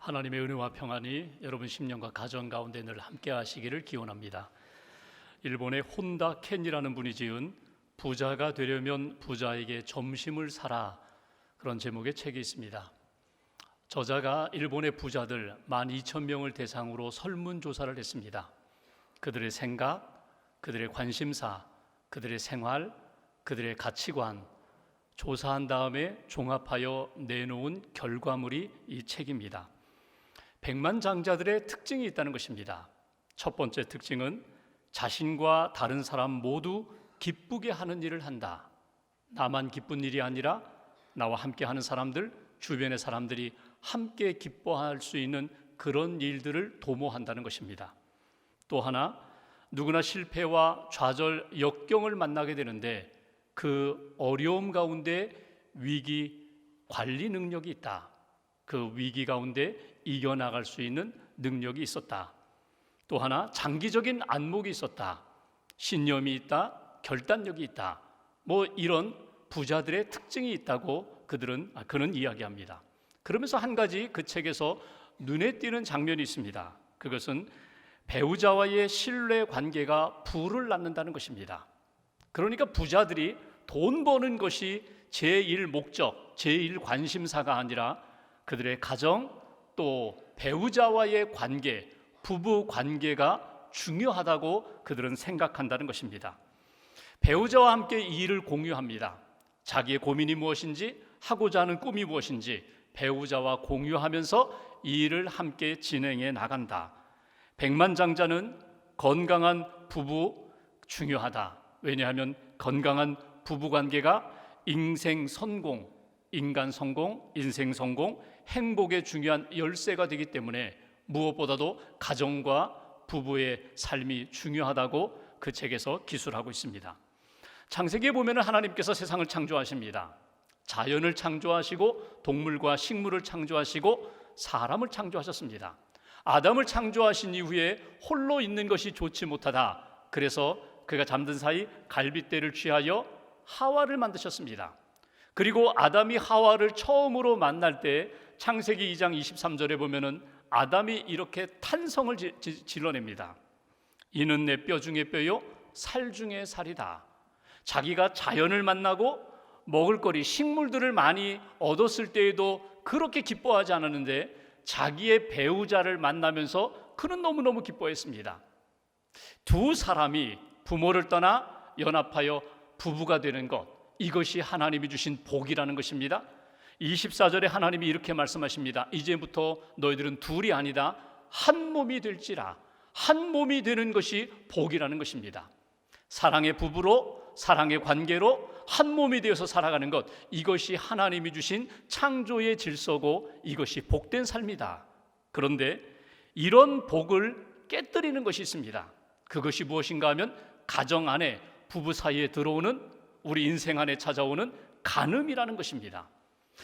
하나님의 은혜와 평안이 여러분 심령과 가정 가운데 늘 함께 하시기를 기원합니다. 일본의 혼다 켄이라는 분이 지은 부자가 되려면 부자에게 점심을 사라, 그런 제목의 책이 있습니다. 저자가 일본의 부자들 12,000명을 대상으로 설문조사를 했습니다. 그들의 생각, 그들의 관심사, 그들의 생활, 그들의 가치관 조사한 다음에 종합하여 내놓은 결과물이 이 책입니다. 백만장자들의 특징이 있다는 것입니다. 첫 번째 특징은 자신과 다른 사람 모두 기쁘게 하는 일을 한다. 나만 기쁜 일이 아니라 나와 함께 하는 사람들, 주변의 사람들이 함께 기뻐할 수 있는 그런 일들을 도모한다는 것입니다. 또 하나, 누구나 실패와 좌절, 역경을 만나게 되는데 그 어려움 가운데 위기 관리 능력이 있다. 그 위기 가운데 이겨나갈 수 있는 능력이 있었다. 또 하나, 장기적인 안목이 있었다. 신념이 있다. 결단력이 있다. 이런 부자들의 특징이 있다고 그는 이야기합니다. 그러면서 한 가지 그 책에서 눈에 띄는 장면이 있습니다. 그것은 배우자와의 신뢰 관계가 부를 낳는다는 것입니다. 그러니까 부자들이 돈 버는 것이 제1 목적, 제1 관심사가 아니라 그들의 가정, 또 배우자와의 관계, 부부 관계가 중요하다고 그들은 생각한다는 것입니다. 배우자와 함께 이 일을 공유합니다. 자기의 고민이 무엇인지, 하고자 하는 꿈이 무엇인지 배우자와 공유하면서 이 일을 함께 진행해 나간다. 백만장자는 건강한 부부 중요하다. 왜냐하면 건강한 부부관계가 인생 성공, 인간 성공, 인생 성공, 행복의 중요한 열쇠가 되기 때문에 무엇보다도 가정과 부부의 삶이 중요하다고 그 책에서 기술하고 있습니다. 창세기에 보면 하나님께서 세상을 창조하십니다. 자연을 창조하시고 동물과 식물을 창조하시고 사람을 창조하셨습니다. 아담을 창조하신 이후에 홀로 있는 것이 좋지 못하다. 그래서 그가 잠든 사이 갈빗대를 취하여 하와를 만드셨습니다. 그리고 아담이 하와를 처음으로 만날 때 창세기 2장 23절에 보면은 아담이 이렇게 탄성을 질러냅니다. 이는 내 뼈 중에 뼈요 살 중에 살이다. 자기가 자연을 만나고 먹을거리 식물들을 많이 얻었을 때에도 그렇게 기뻐하지 않았는데 자기의 배우자를 만나면서 그는 너무너무 기뻐했습니다. 두 사람이 부모를 떠나 연합하여 부부가 되는 것, 이것이 하나님이 주신 복이라는 것입니다. 24절에 하나님이 이렇게 말씀하십니다. 이제부터 너희들은 둘이 아니다 한 몸이 될지라. 한 몸이 되는 것이 복이라는 것입니다. 사랑의 부부로, 사랑의 관계로 한 몸이 되어서 살아가는 것, 이것이 하나님이 주신 창조의 질서고 이것이 복된 삶이다. 그런데 이런 복을 깨뜨리는 것이 있습니다. 그것이 무엇인가 하면 가정 안에, 부부 사이에 들어오는, 우리 인생 안에 찾아오는 간음이라는 것입니다.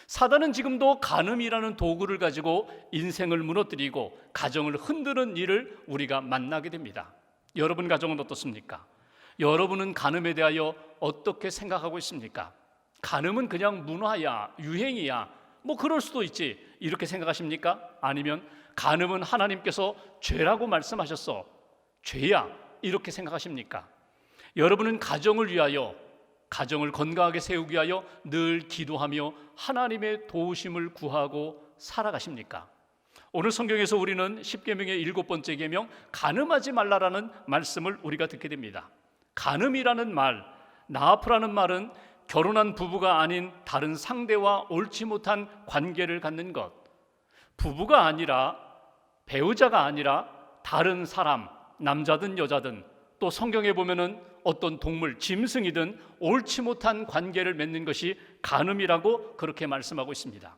사단은 지금도 간음이라는 도구를 가지고 인생을 무너뜨리고 가정을 흔드는 일을 우리가 만나게 됩니다. 여러분 가정은 어떻습니까? 여러분은 간음에 대하여 어떻게 생각하고 있습니까? 간음은 그냥 문화야, 유행이야, 그럴 수도 있지, 이렇게 생각하십니까? 아니면 간음은 하나님께서 죄라고 말씀하셨어, 죄야, 이렇게 생각하십니까? 여러분은 가정을 위하여, 가정을 건강하게 세우기 위하여 늘 기도하며 하나님의 도우심을 구하고 살아가십니까? 오늘 성경에서 우리는 10계명의 7번째 계명 간음하지 말라라는 말씀을 우리가 듣게 됩니다. 간음이라는 말, 나아프라는 말은 결혼한 부부가 아닌 다른 상대와 옳지 못한 관계를 갖는 것, 부부가 아니라, 배우자가 아니라 다른 사람, 남자든 여자든, 또 성경에 보면은 어떤 동물, 짐승이든 옳지 못한 관계를 맺는 것이 간음이라고 그렇게 말씀하고 있습니다.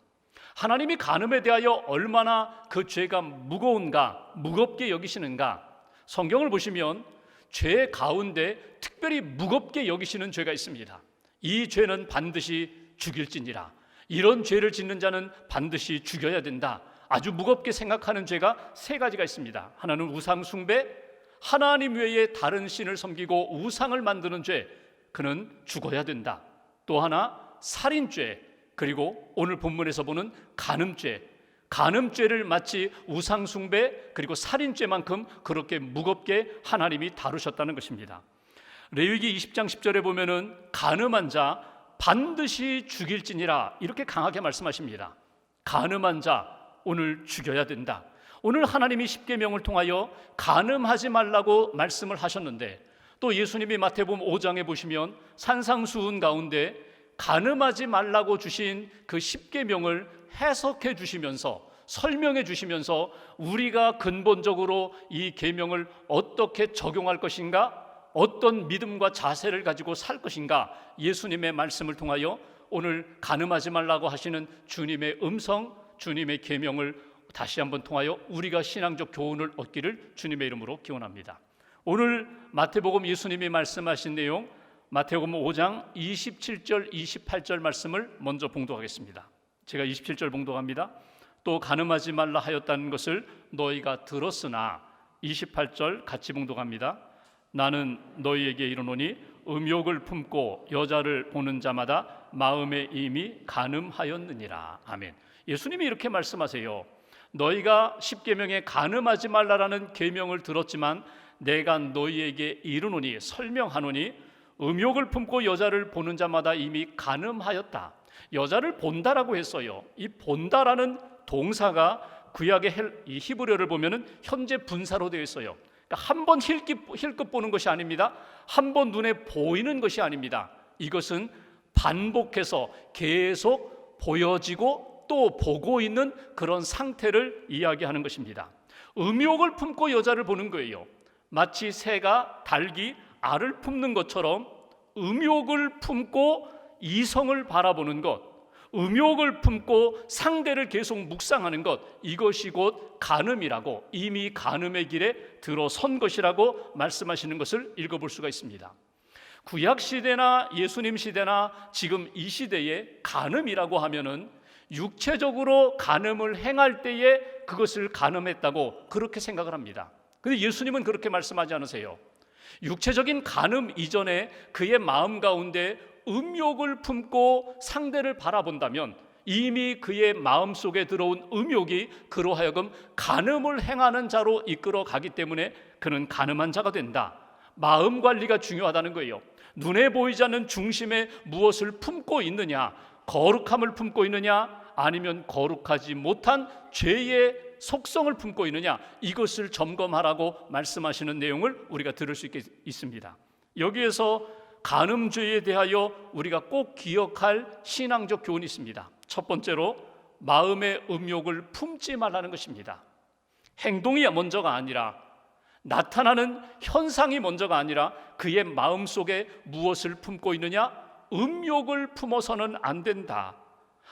하나님이 간음에 대하여 얼마나 그 죄가 무거운가, 무겁게 여기시는가, 성경을 보시면 죄 가운데 특별히 무겁게 여기시는 죄가 있습니다. 이 죄는 반드시 죽일지니라. 이런 죄를 짓는 자는 반드시 죽여야 된다. 아주 무겁게 생각하는 죄가 3가지가 있습니다. 하나는 우상 숭배, 하나님 외에 다른 신을 섬기고 우상을 만드는 죄, 그는 죽어야 된다. 또 하나 살인죄, 그리고 오늘 본문에서 보는 간음죄, 간음죄를 마치 우상숭배 그리고 살인죄만큼 그렇게 무겁게 하나님이 다루셨다는 것입니다. 레위기 20장 10절에 보면은 간음한 자 반드시 죽일지니라 이렇게 강하게 말씀하십니다. 간음한 자 오늘 죽여야 된다. 오늘 하나님이 십계명을 통하여 간음하지 말라고 말씀을 하셨는데, 또 예수님이 마태복음 5장에 보시면 산상수훈 가운데 간음하지 말라고 주신 그 십계명을 해석해 주시면서 설명해 주시면서 우리가 근본적으로 이 계명을 어떻게 적용할 것인가, 어떤 믿음과 자세를 가지고 살 것인가, 예수님의 말씀을 통하여 오늘 간음하지 말라고 하시는 주님의 음성, 주님의 계명을 다시 한번 통하여 우리가 신앙적 교훈을 얻기를 주님의 이름으로 기원합니다. 오늘 마태복음 예수님이 말씀하신 내용, 마태복음 5장 27절 28절 말씀을 먼저 봉독하겠습니다. 제가 27절 봉독합니다. 또 간음하지 말라 하였다는 것을 너희가 들었으나, 28절 같이 봉독합니다. 나는 너희에게 이르노니 음욕을 품고 여자를 보는 자마다 마음에 이미 간음하였느니라. 아멘. 예수님이 이렇게 말씀하세요. 너희가 십계명에 간음하지 말라라는 계명을 들었지만 내가 너희에게 이르노니, 설명하노니 음욕을 품고 여자를 보는 자마다 이미 간음하였다. 여자를 본다라고 했어요. 이 본다라는 동사가 구약의 이 히브리어를 보면은 현재 분사로 되어 있어요. 그러니까 한 번 힐끗 보는 것이 아닙니다. 한 번 눈에 보이는 것이 아닙니다. 이것은 반복해서 계속 보여지고 또 보고 있는 그런 상태를 이야기하는 것입니다. 음욕을 품고 여자를 보는 거예요. 마치 새가 닭이 알을 품는 것처럼 음욕을 품고 이성을 바라보는 것, 음욕을 품고 상대를 계속 묵상하는 것, 이것이 곧 간음이라고, 이미 간음의 길에 들어선 것이라고 말씀하시는 것을 읽어볼 수가 있습니다. 구약 시대나 예수님 시대나 지금 이 시대에 간음이라고 하면은 육체적으로 간음을 행할 때에 그것을 간음했다고 그렇게 생각을 합니다. 근데 예수님은 그렇게 말씀하지 않으세요. 육체적인 간음 이전에 그의 마음 가운데 음욕을 품고 상대를 바라본다면 이미 그의 마음속에 들어온 음욕이 그로 하여금 간음을 행하는 자로 이끌어 가기 때문에 그는 간음한 자가 된다. 마음 관리가 중요하다는 거예요. 눈에 보이지 않는 중심에 무엇을 품고 있느냐, 거룩함을 품고 있느냐, 아니면 거룩하지 못한 죄의 속성을 품고 있느냐, 이것을 점검하라고 말씀하시는 내용을 우리가 들을 수 있습니다. 여기에서 간음죄에 대하여 우리가 꼭 기억할 신앙적 교훈이 있습니다. 첫 번째로 마음의 음욕을 품지 말라는 것입니다. 행동이 먼저가 아니라, 나타나는 현상이 먼저가 아니라 그의 마음속에 무엇을 품고 있느냐, 음욕을 품어서는 안 된다.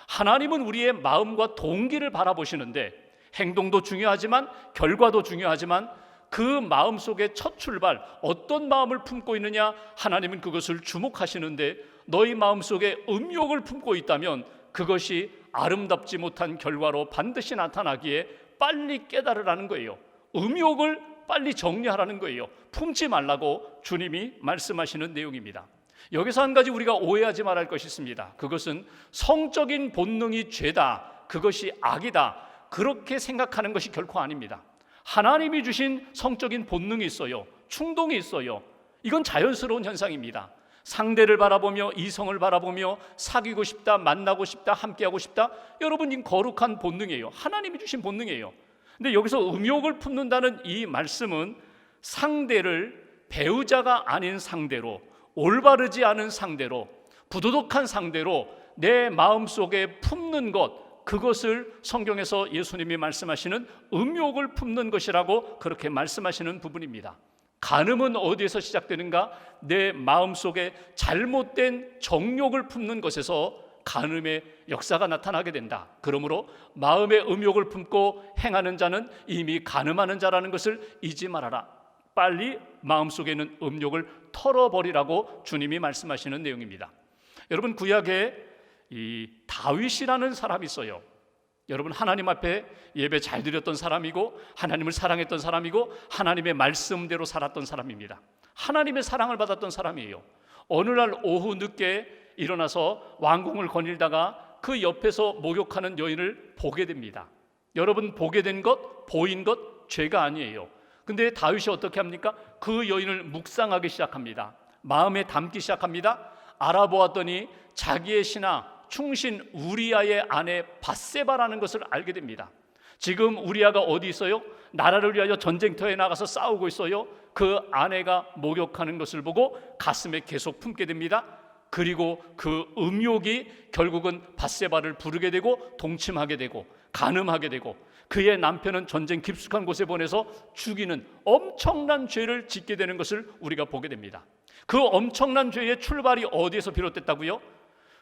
하나님은 우리의 마음과 동기를 바라보시는데, 행동도 중요하지만 결과도 중요하지만 그 마음속의 첫 출발, 어떤 마음을 품고 있느냐, 하나님은 그것을 주목하시는데 너희 마음속에 음욕을 품고 있다면 그것이 아름답지 못한 결과로 반드시 나타나기에 빨리 깨달으라는 거예요. 음욕을 빨리 정리하라는 거예요. 품지 말라고 주님이 말씀하시는 내용입니다. 여기서 한 가지 우리가 오해하지 말할 것이 있습니다. 그것은 성적인 본능이 죄다, 그것이 악이다, 그렇게 생각하는 것이 결코 아닙니다. 하나님이 주신 성적인 본능이 있어요. 충동이 있어요. 이건 자연스러운 현상입니다. 상대를 바라보며, 이성을 바라보며 사귀고 싶다, 만나고 싶다, 함께하고 싶다, 여러분 이 거룩한 본능이에요. 하나님이 주신 본능이에요. 근데 여기서 음욕을 품는다는 이 말씀은 상대를 배우자가 아닌 상대로, 올바르지 않은 상대로, 부도덕한 상대로 내 마음속에 품는 것, 그것을 성경에서 예수님이 말씀하시는 음욕을 품는 것이라고 그렇게 말씀하시는 부분입니다. 간음은 어디에서 시작되는가? 내 마음속에 잘못된 정욕을 품는 것에서 간음의 역사가 나타나게 된다. 그러므로 마음의 음욕을 품고 행하는 자는 이미 간음하는 자라는 것을 잊지 말아라. 빨리 마음속에 있는 음욕을 털어버리라고 주님이 말씀하시는 내용입니다. 여러분, 구약에 이 다윗이라는 사람이 있어요. 여러분, 하나님 앞에 예배 잘 드렸던 사람이고 하나님을 사랑했던 사람이고 하나님의 말씀대로 살았던 사람입니다. 하나님의 사랑을 받았던 사람이에요. 어느 날 오후 늦게 일어나서 왕궁을 거닐다가 그 옆에서 목욕하는 여인을 보게 됩니다. 여러분 보게 된 것, 보인 것 죄가 아니에요. 근데 다윗이 어떻게 합니까? 그 여인을 묵상하기 시작합니다. 마음에 담기 시작합니다. 알아보았더니 자기의 신하 충신 우리아의 아내 밧세바라는 것을 알게 됩니다. 지금 우리아가 어디 있어요? 나라를 위하여 전쟁터에 나가서 싸우고 있어요. 그 아내가 목욕하는 것을 보고 가슴에 계속 품게 됩니다. 그리고 그 음욕이 결국은 밧세바를 부르게 되고 동침하게 되고 간음하게 되고 그의 남편은 전쟁 깊숙한 곳에 보내서 죽이는 엄청난 죄를 짓게 되는 것을 우리가 보게 됩니다. 그 엄청난 죄의 출발이 어디에서 비롯됐다고요?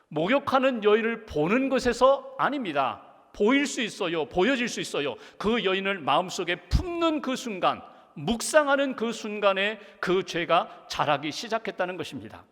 목욕하는 여인을 보는 것에서 아닙니다. 보일 수 있어요. 보여질 수 있어요. 그 여인을 마음속에 품는 그 순간, 묵상하는 그 순간에 그 죄가 자라기 시작했다는 것입니다.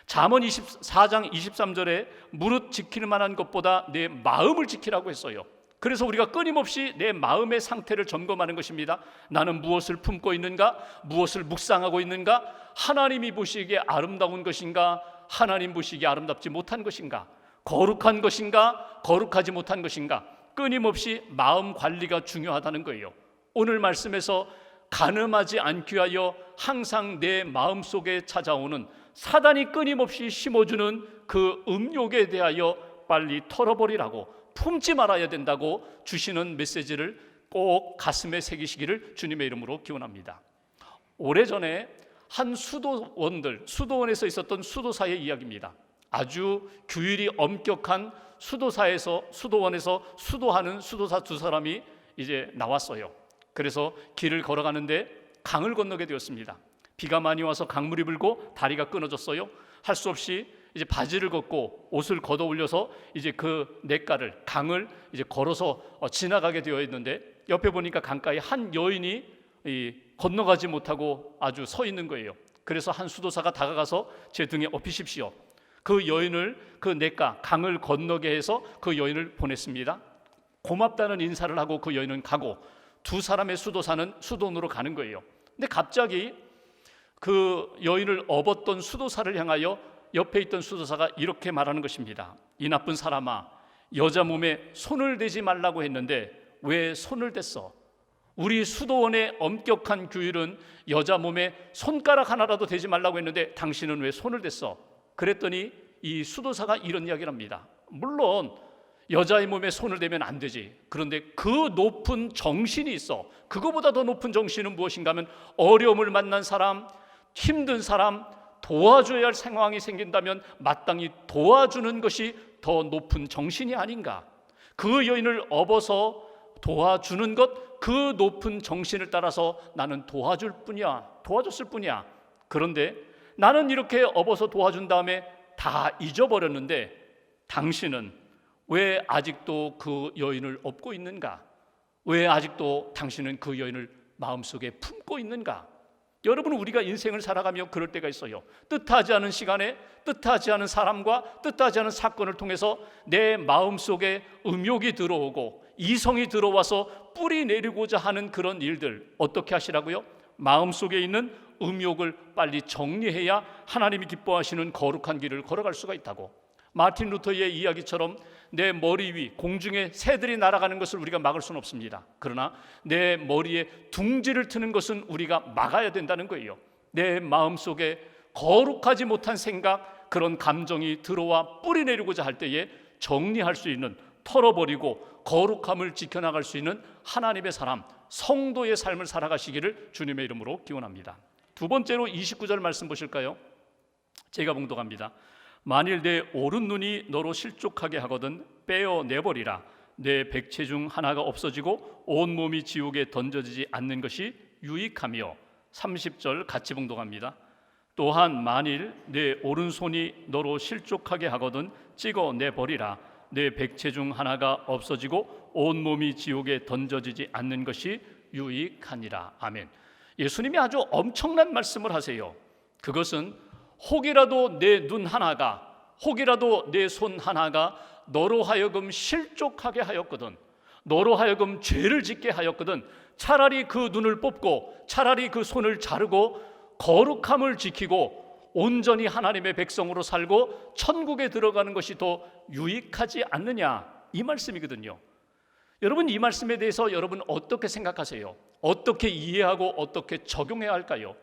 잠언 24장 23절에 무릇 지킬 만한 것보다 내 마음을 지키라고 했어요. 그래서 우리가 끊임없이 내 마음의 상태를 점검하는 것입니다. 나는 무엇을 품고 있는가? 무엇을 묵상하고 있는가? 하나님이 보시기에 아름다운 것인가? 하나님 보시기에 아름답지 못한 것인가? 거룩한 것인가? 거룩하지 못한 것인가? 끊임없이 마음 관리가 중요하다는 거예요. 오늘 말씀에서 간음하지 않기 위하여 항상 내 마음속에 찾아오는 사단이 끊임없이 심어주는 그 음욕에 대하여 빨리 털어버리라고, 품지 말아야 된다고 주시는 메시지를 꼭 가슴에 새기시기를 주님의 이름으로 기원합니다. 오래전에 한 수도원에서 있었던 수도사의 이야기입니다. 아주 규율이 엄격한 수도원에서 수도하는 수도사 두 사람이 이제 나왔어요. 그래서 길을 걸어가는데 강을 건너게 되었습니다. 비가 많이 와서 강물이 불고 다리가 끊어졌어요. 할 수 없이 이제 바지를 걷고 옷을 걷어 올려서 이제 그 강을 이제 걸어서 지나가게 되어 있는데, 옆에 보니까 강가에 한 여인이 건너가지 못하고 아주 서 있는 거예요. 그래서 한 수도사가 다가가서 제 등에 업히십시오. 그 여인을 그 강을 건너게 해서 그 여인을 보냈습니다. 고맙다는 인사를 하고 그 여인은 가고 두 사람의 수도사는 수도원으로 가는 거예요. 근데 갑자기 그 여인을 업었던 수도사를 향하여 옆에 있던 수도사가 이렇게 말하는 것입니다. 이 나쁜 사람아, 여자 몸에 손을 대지 말라고 했는데 왜 손을 댔어? 우리 수도원의 엄격한 규율은 여자 몸에 손가락 하나라도 대지 말라고 했는데 당신은 왜 손을 댔어? 그랬더니 이 수도사가 이런 이야기를 합니다. 물론 여자의 몸에 손을 대면 안 되지. 그런데 그 높은 정신이 있어. 그거보다 더 높은 정신은 무엇인가 하면 어려움을 만난 사람, 힘든 사람 도와줘야 할 상황이 생긴다면 마땅히 도와주는 것이 더 높은 정신이 아닌가. 그 여인을 업어서 도와주는 것, 그 높은 정신을 따라서 나는 도와줬을 뿐이야. 그런데 나는 이렇게 업어서 도와준 다음에 다 잊어버렸는데 당신은 왜 아직도 그 여인을 업고 있는가? 왜 아직도 당신은 그 여인을 마음속에 품고 있는가? 여러분, 우리가 인생을 살아가며 그럴 때가 있어요. 뜻하지 않은 시간에 뜻하지 않은 사람과 뜻하지 않은 사건을 통해서 내 마음속에 음욕이 들어오고 이성이 들어와서 뿌리 내리고자 하는 그런 일들, 어떻게 하시라고요? 마음속에 있는 음욕을 빨리 정리해야 하나님이 기뻐하시는 거룩한 길을 걸어갈 수가 있다고. 마틴 루터의 이야기처럼 내 머리 위 공중에 새들이 날아가는 것을 우리가 막을 수는 없습니다. 그러나 내 머리에 둥지를 트는 것은 우리가 막아야 된다는 거예요. 내 마음속에 거룩하지 못한 생각, 그런 감정이 들어와 뿌리 내리고자 할 때에 정리할 수 있는, 털어버리고 거룩함을 지켜나갈 수 있는 하나님의 사람, 성도의 삶을 살아가시기를 주님의 이름으로 기원합니다. 두 번째로 29절 말씀 보실까요? 제가 봉독합니다. 만일 내 오른 눈이 너로 실족하게 하거든 빼어내버리라. 내 백체 중 하나가 없어지고 온 몸이 지옥에 던져지지 않는 것이 유익하며. 30절 같이 봉독합니다. 또한 만일 내 오른손이 너로 실족하게 하거든 찍어내버리라. 내 백체 중 하나가 없어지고 온 몸이 지옥에 던져지지 않는 것이 유익하니라. 아멘. 예수님이 아주 엄청난 말씀을 하세요. 그것은 혹이라도 내 눈 하나가, 혹이라도 내 손 하나가 너로 하여금 실족하게 하였거든, 너로 하여금 죄를 짓게 하였거든, 차라리 그 눈을 뽑고 차라리 그 손을 자르고 거룩함을 지키고 온전히 하나님의 백성으로 살고 천국에 들어가는 것이 더 유익하지 않느냐, 이 말씀이거든요. 여러분, 이 말씀에 대해서 여러분 어떻게 생각하세요? 어떻게 이해하고 어떻게 적용해야 할까요?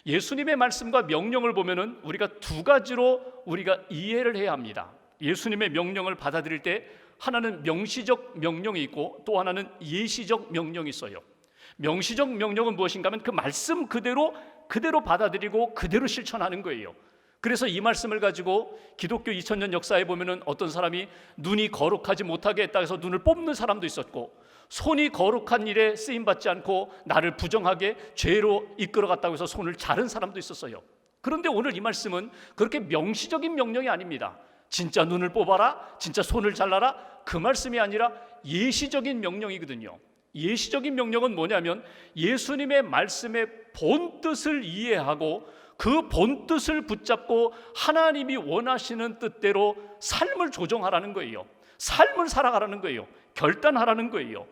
예수님의 말씀과 명령을 보면은 우리가 두 가지로 우리가 이해를 해야 합니다. 예수님의 명령을 받아들일 때 하나는 명시적 명령이 있고 또 하나는 예시적 명령이 있어요. 명시적 명령은 무엇인가 하면 그 말씀 그대로 받아들이고 그대로 실천하는 거예요. 그래서 이 말씀을 가지고 기독교 2000년 역사에 보면은 어떤 사람이 눈이 거룩하지 못하게 했다 해서 눈을 뽑는 사람도 있었고, 손이 거룩한 일에 쓰임받지 않고 나를 부정하게 죄로 이끌어갔다고 해서 손을 자른 사람도 있었어요. 그런데 오늘 이 말씀은 그렇게 명시적인 명령이 아닙니다. 진짜 눈을 뽑아라, 진짜 손을 잘라라, 그 말씀이 아니라 예시적인 명령이거든요. 예시적인 명령은 뭐냐면 예수님의 말씀의 본뜻을 이해하고 그 본뜻을 붙잡고 하나님이 원하시는 뜻대로 삶을 조정하라는 거예요. 삶을 살아가라는 거예요. 결단하라는 거예요.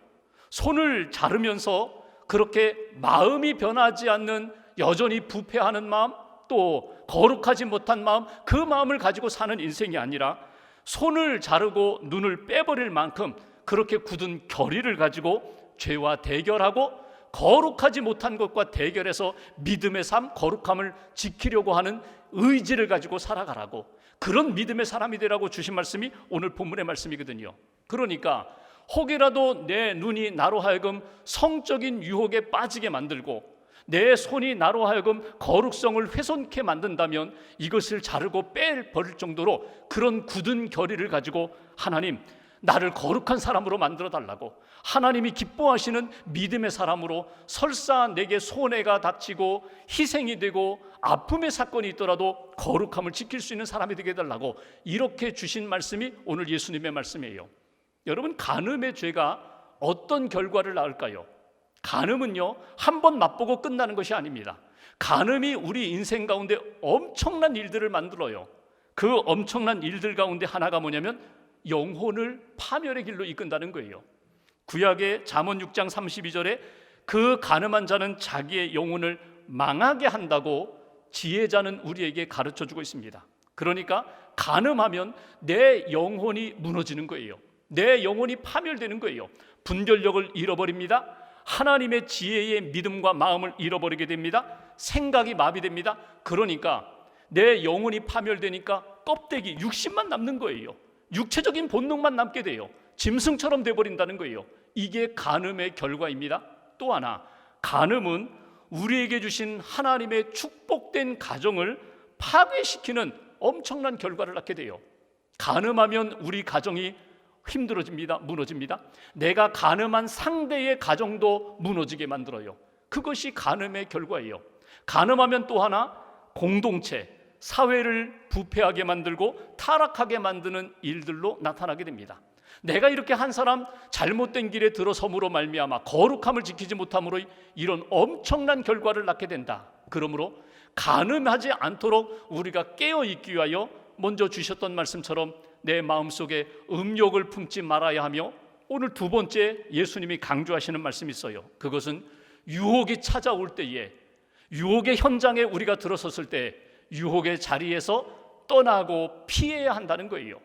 손을 자르면서 그렇게 마음이 변하지 않는 여전히 부패하는 마음, 또 거룩하지 못한 마음, 그 마음을 가지고 사는 인생이 아니라 손을 자르고 눈을 빼버릴 만큼 그렇게 굳은 결의를 가지고 죄와 대결하고 거룩하지 못한 것과 대결해서 믿음의 삶, 거룩함을 지키려고 하는 의지를 가지고 살아가라고, 그런 믿음의 사람이 되라고 주신 말씀이 오늘 본문의 말씀이거든요. 그러니까 혹이라도 내 눈이 나로 하여금 성적인 유혹에 빠지게 만들고 내 손이 나로 하여금 거룩성을 훼손케 만든다면 이것을 자르고 빼버릴 정도로 그런 굳은 결의를 가지고 하나님, 나를 거룩한 사람으로 만들어 달라고, 하나님이 기뻐하시는 믿음의 사람으로, 설사 내게 손해가 닥치고 희생이 되고 아픔의 사건이 있더라도 거룩함을 지킬 수 있는 사람이 되게 해달라고, 이렇게 주신 말씀이 오늘 예수님의 말씀이에요. 여러분, 간음의 죄가 어떤 결과를 낳을까요? 간음은요, 한 번 맛보고 끝나는 것이 아닙니다. 간음이 우리 인생 가운데 엄청난 일들을 만들어요. 그 엄청난 일들 가운데 하나가 뭐냐면 영혼을 파멸의 길로 이끈다는 거예요. 구약의 잠언 6장 32절에 그 간음한 자는 자기의 영혼을 망하게 한다고 지혜자는 우리에게 가르쳐주고 있습니다. 그러니까 간음하면 내 영혼이 무너지는 거예요. 내 영혼이 파멸되는 거예요. 분별력을 잃어버립니다. 하나님의 지혜의 믿음과 마음을 잃어버리게 됩니다. 생각이 마비됩니다. 그러니까 내 영혼이 파멸되니까 껍데기, 육신만 남는 거예요. 육체적인 본능만 남게 돼요. 짐승처럼 돼버린다는 거예요. 이게 간음의 결과입니다. 또 하나, 간음은 우리에게 주신 하나님의 축복된 가정을 파괴시키는 엄청난 결과를 낳게 돼요. 간음하면 우리 가정이 힘들어집니다. 무너집니다. 내가 간음한 상대의 가정도 무너지게 만들어요. 그것이 간음의 결과예요. 간음하면 또 하나, 공동체, 사회를 부패하게 만들고 타락하게 만드는 일들로 나타나게 됩니다. 내가 이렇게 한 사람 잘못된 길에 들어섬으로 말미암아 거룩함을 지키지 못함으로 이런 엄청난 결과를 낳게 된다. 그러므로 간음하지 않도록 우리가 깨어있기 위하여 먼저 주셨던 말씀처럼 내 마음속에 음욕을 품지 말아야 하며, 오늘 두 번째 예수님이 강조하시는 말씀이 있어요. 그것은 유혹이 찾아올 때에, 유혹의 현장에 우리가 들어섰을 때 유혹의 자리에서 떠나고 피해야 한다는 거예요.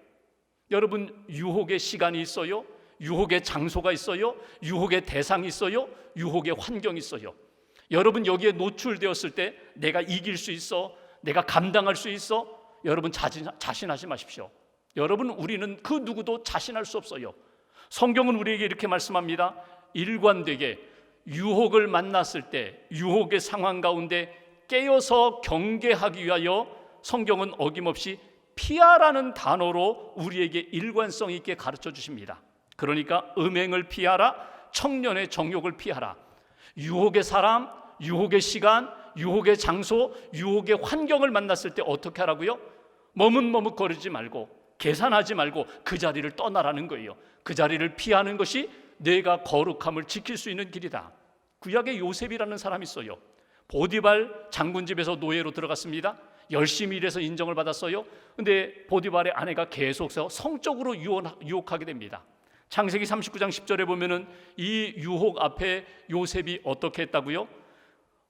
여러분, 유혹의 시간이 있어요. 유혹의 장소가 있어요. 유혹의 대상이 있어요. 유혹의 환경이 있어요. 여러분, 여기에 노출되었을 때 내가 이길 수 있어, 내가 감당할 수 있어, 여러분 자신하지 마십시오. 여러분, 우리는 그 누구도 자신할 수 없어요. 성경은 우리에게 이렇게 말씀합니다. 일관되게 유혹을 만났을 때 유혹의 상황 가운데 깨어서 경계하기 위하여 성경은 어김없이 피하라는 단어로 우리에게 일관성 있게 가르쳐 주십니다. 그러니까 음행을 피하라, 청년의 정욕을 피하라. 유혹의 사람, 유혹의 시간, 유혹의 장소, 유혹의 환경을 만났을 때 어떻게 하라고요? 머뭇머뭇거리지 말고, 계산하지 말고 그 자리를 떠나라는 거예요. 그 자리를 피하는 것이 내가 거룩함을 지킬 수 있는 길이다. 구약의 요셉이라는 사람이 있어요. 보디발 장군 집에서 노예로 들어갔습니다. 열심히 일해서 인정을 받았어요. 근데 보디발의 아내가 계속해서 성적으로 유혹하게 됩니다. 창세기 39장 10절에 보면은 이 유혹 앞에 요셉이 어떻게 했다고요?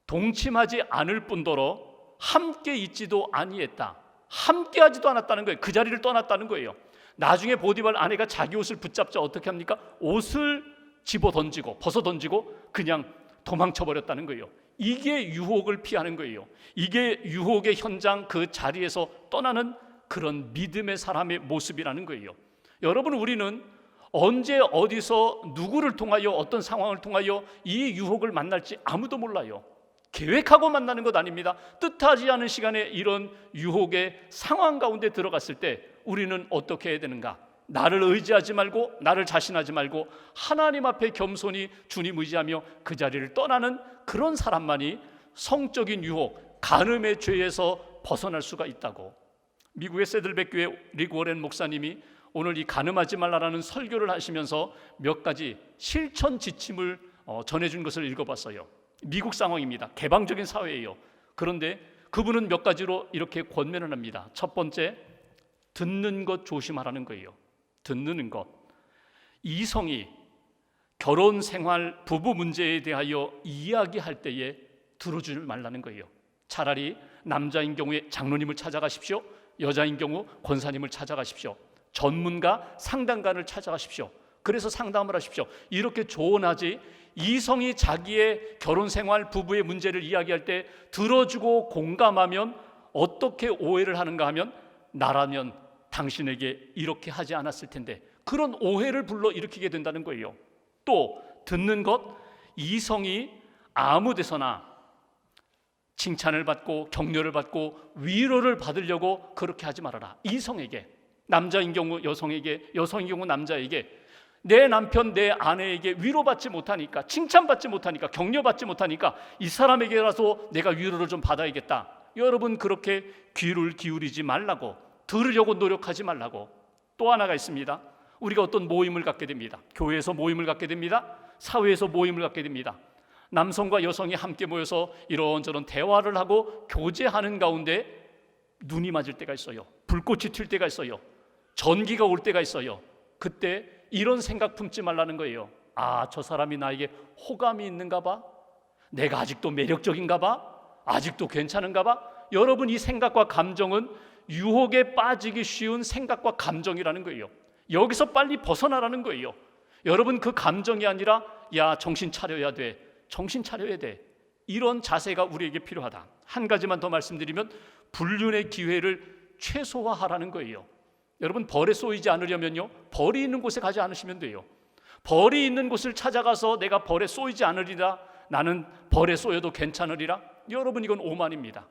동침하지 않을 뿐더러 함께 있지도 아니했다. 함께 하지도 않았다는 거예요. 그 자리를 떠났다는 거예요. 나중에 보디발 아내가 자기 옷을 붙잡자 어떻게 합니까? 옷을 집어 던지고 벗어 던지고 그냥 도망쳐 버렸다는 거예요. 이게 유혹을 피하는 거예요. 이게 유혹의 현장 그 자리에서 떠나는 그런 믿음의 사람의 모습이라는 거예요. 여러분, 우리는 언제 어디서 누구를 통하여 어떤 상황을 통하여 이 유혹을 만날지 아무도 몰라요. 계획하고 만나는 것 아닙니다. 뜻하지 않은 시간에 이런 유혹의 상황 가운데 들어갔을 때 우리는 어떻게 해야 되는가? 나를 의지하지 말고, 나를 자신하지 말고 하나님 앞에 겸손히 주님 의지하며 그 자리를 떠나는 그런 사람만이 성적인 유혹, 간음의 죄에서 벗어날 수가 있다고. 미국의 세들백 교회 릭 워렌 목사님이 오늘 이 간음하지 말라라는 설교를 하시면서 몇 가지 실천 지침을 전해준 것을 읽어봤어요. 미국 상황입니다. 개방적인 사회예요. 그런데 그분은 몇 가지로 이렇게 권면을 합니다. 첫 번째, 듣는 것 조심하라는 거예요. 듣는 것. 이성이 결혼 생활, 부부 문제에 대하여 이야기할 때에 들어주지 말라는 거예요. 차라리 남자인 경우에 장로님을 찾아가십시오. 여자인 경우 권사님을 찾아가십시오. 전문가, 상담가를 찾아가십시오. 그래서 상담을 하십시오. 이렇게 조언하지, 이성이 자기의 결혼 생활, 부부의 문제를 이야기할 때 들어주고 공감하면 어떻게 오해를 하는가 하면, 나라면 당신에게 이렇게 하지 않았을 텐데, 그런 오해를 불러일으키게 된다는 거예요. 또 듣는 것, 이성이 아무 데서나 칭찬을 받고 격려를 받고 위로를 받으려고 그렇게 하지 말아라. 이성에게, 남자인 경우 여성에게, 여성인 경우 남자에게, 내 남편, 내 아내에게 위로받지 못하니까, 칭찬받지 못하니까, 격려받지 못하니까 이 사람에게라도 내가 위로를 좀 받아야겠다. 여러분, 그렇게 귀를 기울이지 말라고, 들으려고 노력하지 말라고. 또 하나가 있습니다. 우리가 어떤 모임을 갖게 됩니다. 교회에서 모임을 갖게 됩니다. 사회에서 모임을 갖게 됩니다. 남성과 여성이 함께 모여서 이런저런 대화를 하고 교제하는 가운데 눈이 맞을 때가 있어요. 불꽃이 튈 때가 있어요. 전기가 올 때가 있어요. 그때 이런 생각 품지 말라는 거예요. 아, 저 사람이 나에게 호감이 있는가 봐? 내가 아직도 매력적인가 봐? 아직도 괜찮은가 봐? 여러분, 이 생각과 감정은 유혹에 빠지기 쉬운 생각과 감정이라는 거예요. 여기서 빨리 벗어나라는 거예요. 여러분, 그 감정이 아니라 야, 정신 차려야 돼. 정신 차려야 돼. 이런 자세가 우리에게 필요하다. 한 가지만 더 말씀드리면 불륜의 기회를 최소화하라는 거예요. 여러분, 벌에 쏘이지 않으려면요, 벌이 있는 곳에 가지 않으시면 돼요. 벌이 있는 곳을 찾아가서 내가 벌에 쏘이지 않으리라, 나는 벌에 쏘여도 괜찮으리라, 여러분, 이건 오만입니다.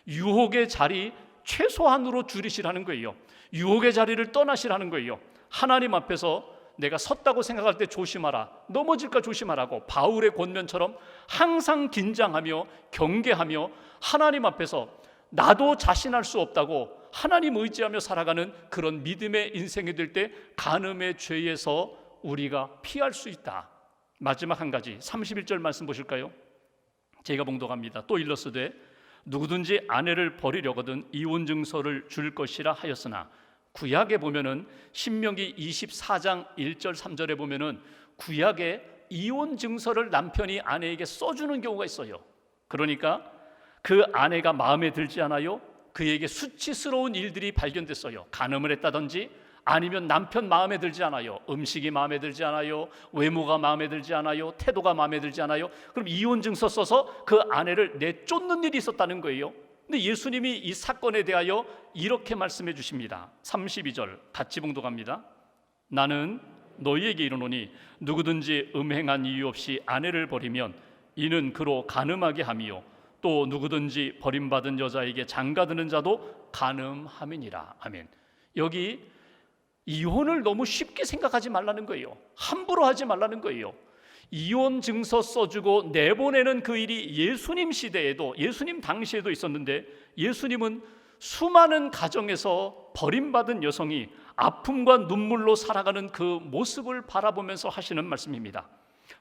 유혹의 자리 최소한으로 줄이시라는 거예요. 유혹의 자리를 떠나시라는 거예요. 하나님 앞에서 내가 섰다고 생각할 때 조심하라, 넘어질까 조심하라고 바울의 권면처럼 항상 긴장하며 경계하며 하나님 앞에서 나도 자신할 수 없다고 하나님 의지하며 살아가는 그런 믿음의 인생이 될 때 간음의 죄에서 우리가 피할 수 있다. 마지막 한 가지 31절 말씀 보실까요? 제가 봉독합니다. 또 일렀으되 누구든지 아내를 버리려거든 이혼 증서를 줄 것이라 하였으나, 구약에 보면은 신명기 24장 1절 3절에 보면은 구약에 이혼 증서를 남편이 아내에게 써주는 경우가 있어요. 그러니까 그 아내가 마음에 들지 않아요? 그에게 수치스러운 일들이 발견됐어요. 간음을 했다든지, 아니면 남편 마음에 들지 않아요. 음식이 마음에 들지 않아요. 외모가 마음에 들지 않아요. 태도가 마음에 들지 않아요. 그럼 이혼 증서 써서 그 아내를 내쫓는 일이 있었다는 거예요. 근데 예수님이 이 사건에 대하여 이렇게 말씀해 주십니다. 32절 같이 봉독합니다. 나는 너희에게 이르노니 누구든지 음행한 이유 없이 아내를 버리면 이는 그로 간음하게 함이요 또 누구든지 버림받은 여자에게 장가드는 자도 간음함이니라. 아멘. 여기 이혼을 너무 쉽게 생각하지 말라는 거예요. 함부로 하지 말라는 거예요. 이혼 증서 써주고 내보내는 그 일이 예수님 시대에도, 예수님 당시에도 있었는데, 예수님은 수많은 가정에서 버림받은 여성이 아픔과 눈물로 살아가는 그 모습을 바라보면서 하시는 말씀입니다.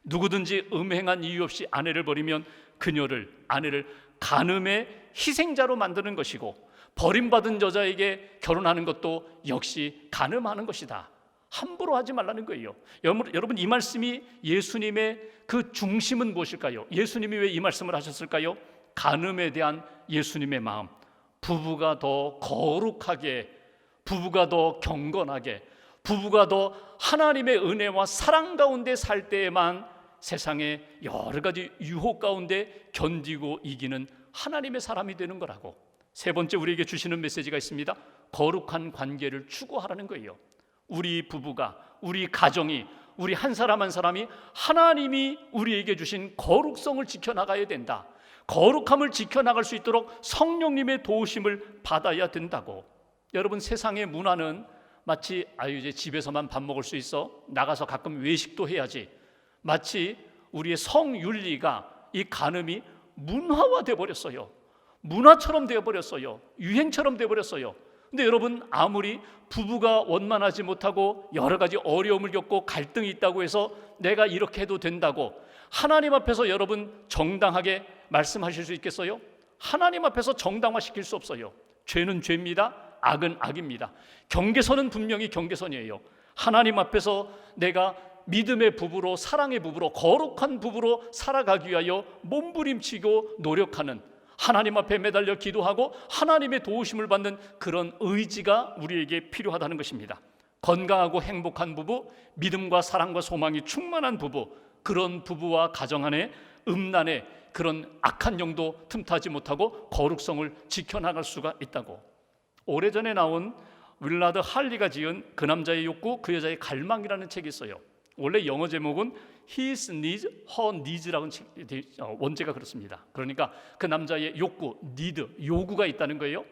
누구든지 음행한 이유 없이 아내를 버리면 그녀를, 아내를 간음의 희생자로 만드는 것이고, 버림받은 여자에게 결혼하는 것도 역시 간음하는 것이다. 함부로 하지 말라는 거예요. 여러분, 이 말씀이 예수님의 그 중심은 무엇일까요? 예수님이 왜 이 말씀을 하셨을까요? 간음에 대한 예수님의 마음, 부부가 더 거룩하게, 부부가 더 경건하게, 부부가 더 하나님의 은혜와 사랑 가운데 살 때에만 세상의 여러 가지 유혹 가운데 견디고 이기는 하나님의 사람이 되는 거라고. 세 번째 우리에게 주시는 메시지가 있습니다. 거룩한 관계를 추구하라는 거예요. 우리 부부가, 우리 가정이, 우리 한 사람 한 사람이 하나님이 우리에게 주신 거룩성을 지켜나가야 된다. 거룩함을 지켜나갈 수 있도록 성령님의 도우심을 받아야 된다고. 여러분, 세상의 문화는 마치 이제 집에서만 밥 먹을 수 있어, 나가서 가끔 외식도 해야지, 마치 우리의 성윤리가, 이 간음이 문화화돼 버렸어요. 문화처럼 되어버렸어요. 유행처럼 되어버렸어요. 근데 여러분, 아무리 부부가 원만하지 못하고 여러 가지 어려움을 겪고 갈등이 있다고 해서 내가 이렇게 해도 된다고 하나님 앞에서 여러분 정당하게 말씀하실 수 있겠어요? 하나님 앞에서 정당화시킬 수 없어요. 죄는 죄입니다. 악은 악입니다. 경계선은 분명히 경계선이에요. 하나님 앞에서 내가 믿음의 부부로, 사랑의 부부로, 거룩한 부부로 살아가기 위하여 몸부림치고 노력하는, 하나님 앞에 매달려 기도하고 하나님의 도우심을 받는 그런 의지가 우리에게 필요하다는 것입니다. 건강하고 행복한 부부, 믿음과 사랑과 소망이 충만한 부부, 그런 부부와 가정 안에 음란의 그런 악한 영도 틈타지 못하고 거룩성을 지켜나갈 수가 있다고. 오래전에 나온 윌라드 할리가 지은 그 남자의 욕구, 그 여자의 갈망이라는 책이 있어요. 원래 영어 제목은 His needs, her needs라는 원제가 그렇습니다. 그러니까 그 남자의 욕구, need, 요구가 있다는 거예요.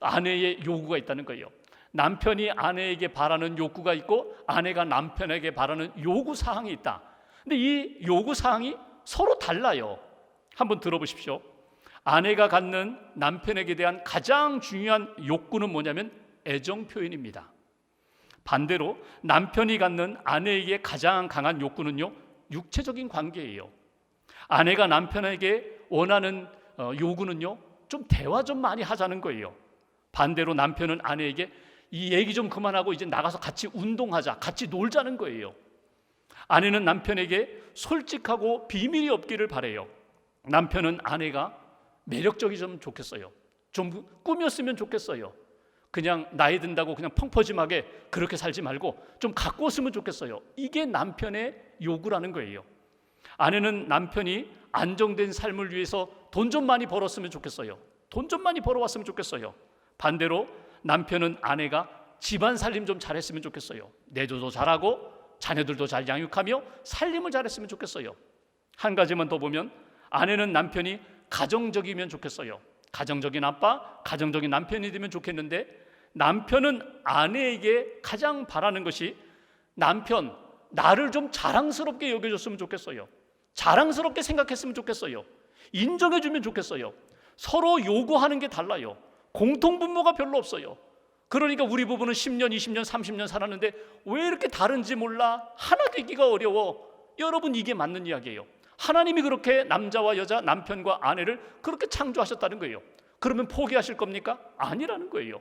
아내의 요구가 있다는 거예요. 남편이 아내에게 바라는 욕구가 있고 아내가 남편에게 바라는 요구 사항이 있다. 근데 이 요구 사항이 서로 달라요. 한번 들어보십시오. 아내가 갖는 남편에게 대한 가장 중요한 욕구는 뭐냐면 애정 표현입니다. 반대로 남편이 갖는 아내에게 가장 강한 욕구는요, 육체적인 관계예요. 아내가 남편에게 원하는 요구는요, 좀 대화 좀 많이 하자는 거예요. 반대로 남편은 아내에게 이 얘기 좀 그만하고 이제 나가서 같이 운동하자, 같이 놀자는 거예요. 아내는 남편에게 솔직하고 비밀이 없기를 바래요. 남편은 아내가 매력적이면 좋겠어요. 좀 꾸몄으면 좋겠어요. 그냥 나이 든다고 그냥 펑퍼짐하게 그렇게 살지 말고 좀 갖고 왔으면 좋겠어요. 이게 남편의 요구라는 거예요. 아내는 남편이 안정된 삶을 위해서 돈 좀 많이 벌었으면 좋겠어요. 돈 좀 많이 벌어왔으면 좋겠어요. 반대로 남편은 아내가 집안 살림 좀 잘했으면 좋겠어요. 내조도 잘하고 자녀들도 잘 양육하며 살림을 잘했으면 좋겠어요. 한 가지만 더 보면 아내는 남편이 가정적이면 좋겠어요. 가정적인 아빠, 가정적인 남편이 되면 좋겠는데 남편은 아내에게 가장 바라는 것이 남편, 나를 좀 자랑스럽게 여겨줬으면 좋겠어요. 자랑스럽게 생각했으면 좋겠어요. 인정해주면 좋겠어요. 서로 요구하는 게 달라요. 공통분모가 별로 없어요. 그러니까 우리 부부는 10년, 20년, 30년 살았는데 왜 이렇게 다른지 몰라? 하나 되기가 어려워. 여러분, 이게 맞는 이야기예요. 하나님이 그렇게 남자와 여자, 남편과 아내를 그렇게 창조하셨다는 거예요. 그러면 포기하실 겁니까? 아니라는 거예요.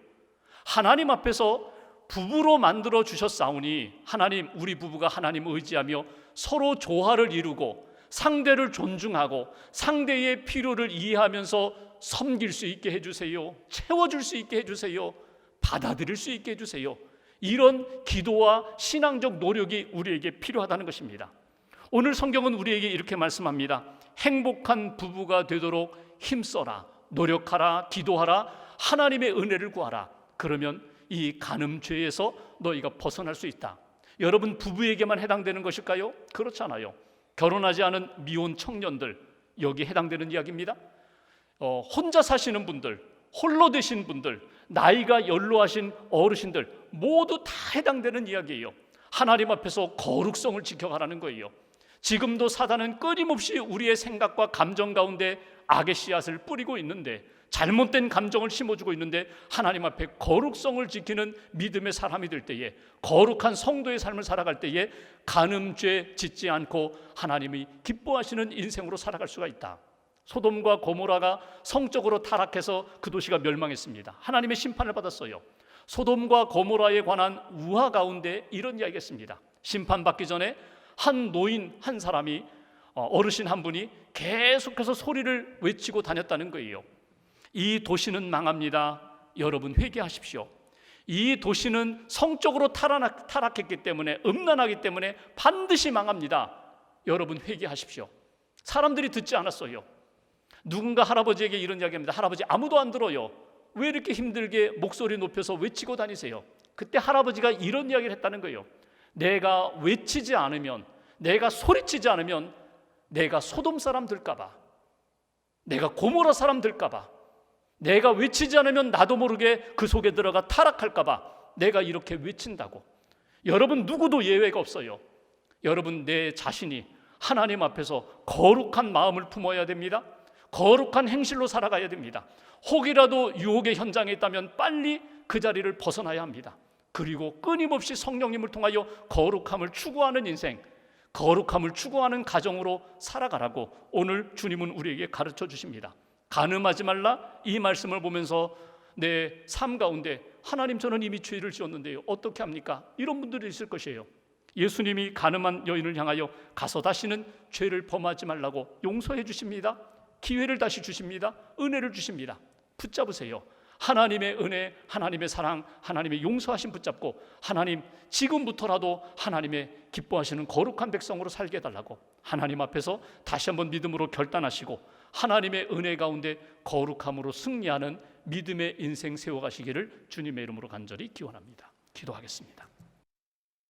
하나님 앞에서 부부로 만들어 주셨사오니 하나님, 우리 부부가 하나님 의지하며 서로 조화를 이루고 상대를 존중하고 상대의 필요를 이해하면서 섬길 수 있게 해주세요. 채워줄 수 있게 해주세요. 받아들일 수 있게 해주세요. 이런 기도와 신앙적 노력이 우리에게 필요하다는 것입니다. 오늘 성경은 우리에게 이렇게 말씀합니다. 행복한 부부가 되도록 힘써라, 노력하라, 기도하라, 하나님의 은혜를 구하라. 그러면 이 간음죄에서 너희가 벗어날 수 있다. 여러분, 부부에게만 해당되는 것일까요? 그렇지 않아요. 결혼하지 않은 미혼 청년들, 여기 해당되는 이야기입니다. 혼자 사시는 분들, 홀로 되신 분들, 나이가 연로하신 어르신들 모두 다 해당되는 이야기예요. 하나님 앞에서 거룩성을 지켜가라는 거예요. 지금도 사단은 끊임없이 우리의 생각과 감정 가운데 악의 씨앗을 뿌리고 있는데, 잘못된 감정을 심어주고 있는데, 하나님 앞에 거룩성을 지키는 믿음의 사람이 될 때에, 거룩한 성도의 삶을 살아갈 때에 간음죄 짓지 않고 하나님이 기뻐하시는 인생으로 살아갈 수가 있다. 소돔과 고모라가 성적으로 타락해서 그 도시가 멸망했습니다. 하나님의 심판을 받았어요. 소돔과 고모라에 관한 우화 가운데 이런 이야기가 있습니다. 심판받기 전에 한 노인 한 사람이, 어르신 한 분이 계속해서 소리를 외치고 다녔다는 거예요. 이 도시는 망합니다. 여러분 회개하십시오. 이 도시는 성적으로 타락했기 때문에, 음란하기 때문에 반드시 망합니다. 여러분 회개하십시오. 사람들이 듣지 않았어요. 누군가 할아버지에게 이런 이야기합니다. 할아버지, 아무도 안 들어요. 왜 이렇게 힘들게 목소리 높여서 외치고 다니세요? 그때 할아버지가 이런 이야기를 했다는 거예요. 내가 외치지 않으면, 내가 소리치지 않으면 내가 소돔 사람 될까 봐, 내가 고모라 사람 될까 봐, 내가 외치지 않으면 나도 모르게 그 속에 들어가 타락할까 봐 내가 이렇게 외친다고. 여러분 누구도 예외가 없어요. 여러분 내 자신이 하나님 앞에서 거룩한 마음을 품어야 됩니다. 거룩한 행실로 살아가야 됩니다. 혹이라도 유혹의 현장에 있다면 빨리 그 자리를 벗어나야 합니다. 그리고 끊임없이 성령님을 통하여 거룩함을 추구하는 인생, 거룩함을 추구하는 가정으로 살아가라고 오늘 주님은 우리에게 가르쳐 주십니다. 간음하지 말라, 이 말씀을 보면서 내 삶 가운데 하나님, 저는 이미 죄를 지었는데요, 어떻게 합니까? 이런 분들이 있을 것이에요. 예수님이 간음한 여인을 향하여 가서 다시는 죄를 범하지 말라고 용서해 주십니다. 기회를 다시 주십니다. 은혜를 주십니다. 붙잡으세요. 하나님의 은혜, 하나님의 사랑, 하나님의 용서하심 붙잡고 하나님, 지금부터라도 하나님의 기뻐하시는 거룩한 백성으로 살게 해달라고 하나님 앞에서 다시 한번 믿음으로 결단하시고 하나님의 은혜 가운데 거룩함으로 승리하는 믿음의 인생 세워가시기를 주님의 이름으로 간절히 기원합니다. 기도하겠습니다.